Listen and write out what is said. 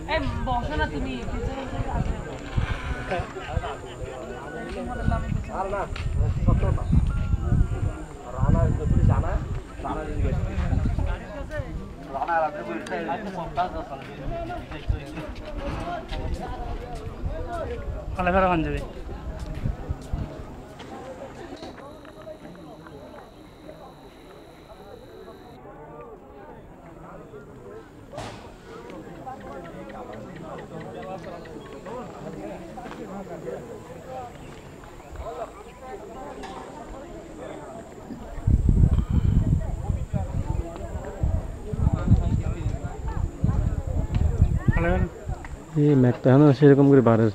এই বসো না তুমি আর না কত না রানা যদি জানা রানা দিন গেছে রানা রাতে বলতে কালে ফেরা বান যাবে এই ম্যাকটা এখন সেরকম করে বাড়ে